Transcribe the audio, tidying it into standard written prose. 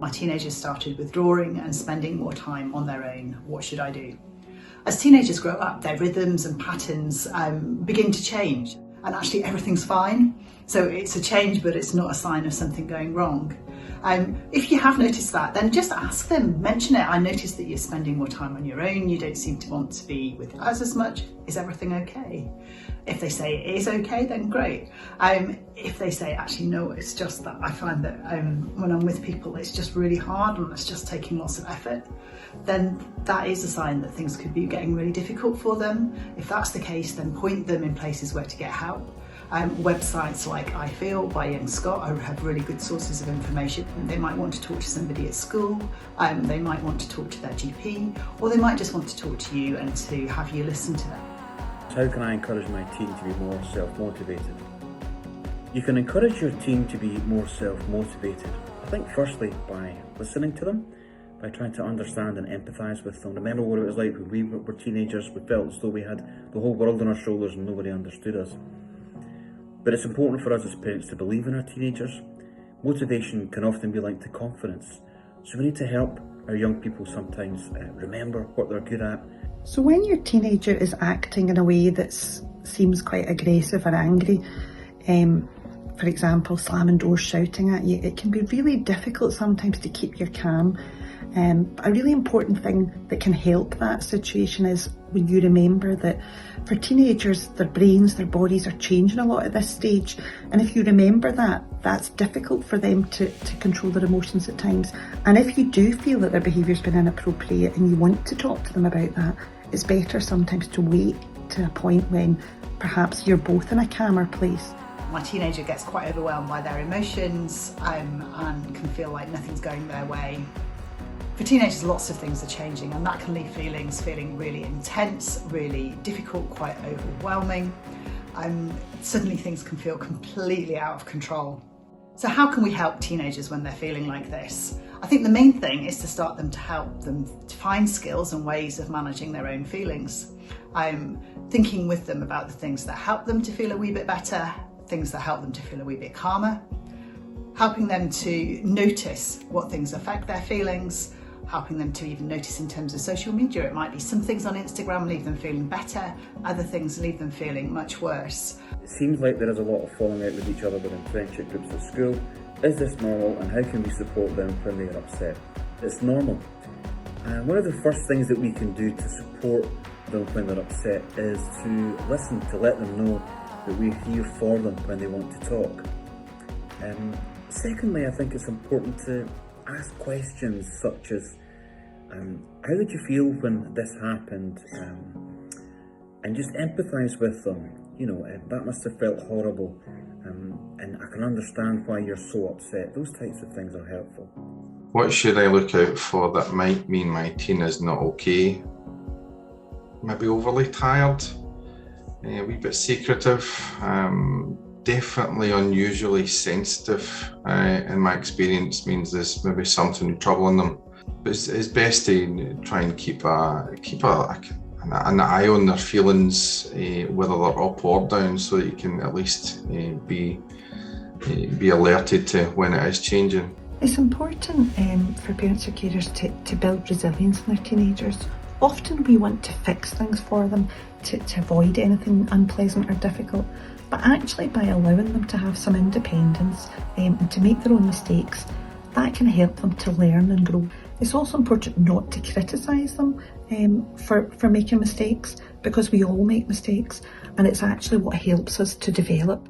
My teenagers started withdrawing and spending more time on their own. What should I do? As teenagers grow up, their rhythms and patterns begin to change, and actually everything's fine. So it's a change, but it's not a sign of something going wrong. If you have noticed that, then just ask them, mention it. I noticed that you're spending more time on your own. You don't seem to want to be with us as much. Is everything okay? If they say it is okay, then great. If they say, actually, no, it's just that I find that when I'm with people, it's just really hard and it's just taking lots of effort, then that is a sign that things could be getting really difficult for them. If that's the case, then point them in places where to get help. Websites like I Feel by Young Scott have really good sources of information. They might want to talk to somebody at school, they might want to talk to their GP, or they might just want to talk to you and to have you listen to them. How can I encourage my teen to be more self-motivated? You can encourage your teen to be more self-motivated, I think firstly by listening to them, by trying to understand and empathise with them. Remember what it was like when we were teenagers. We felt as though we had the whole world on our shoulders and nobody understood us. But it's important for us as parents to believe in our teenagers. Motivation can often be linked to confidence. So we need to help our young people sometimes remember what they're good at. So when your teenager is acting in a way that seems quite aggressive or angry, for example, slamming doors, shouting at you, it can be really difficult sometimes to keep your calm. A really important thing that can help that situation is when you remember that for teenagers, their brains, their bodies are changing a lot at this stage. And if you remember that, that's difficult for them to control their emotions at times. And if you do feel that their behaviour's been inappropriate and you want to talk to them about that, it's better sometimes to wait to a point when perhaps you're both in a calmer place. My teenager gets quite overwhelmed by their emotions and can feel like nothing's going their way. For teenagers, lots of things are changing, and that can leave feelings feeling really intense, really difficult, quite overwhelming. Suddenly things can feel completely out of control. So how can we help teenagers when they're feeling like this? I think the main thing is to start them to help them to find skills and ways of managing their own feelings. Thinking with them about the things that help them to feel a wee bit better, things that help them to feel a wee bit calmer, helping them to notice what things affect their feelings, helping them to even notice in terms of social media. It might be some things on Instagram leave them feeling better, other things leave them feeling much worse. It seems like there is a lot of falling out with each other within friendship groups at school. Is this normal, and how can we support them when they are upset? It's normal. And one of the first things that we can do to support them when they're upset is to listen, to let them know that we're here for them when they want to talk. Secondly, I think it's important to ask questions such as, how did you feel when this happened? And just empathise with them. You know, that must have felt horrible, and I can understand why you're so upset. Those types of things are helpful. What should I look out for that might mean my teen is not okay? Maybe overly tired, a wee bit secretive, definitely unusually sensitive, in my experience, means there's maybe something troubling them. But it's best to try and keep an eye on their feelings, whether they're up or down, so that you can at least be alerted to when it is changing. It's important for parents or carers to build resilience in their teenagers. Often we want to fix things for them to avoid anything unpleasant or difficult, but actually by allowing them to have some independence and to make their own mistakes, that can help them to learn and grow. It's also important not to criticise them for making mistakes, because we all make mistakes, and it's actually what helps us to develop.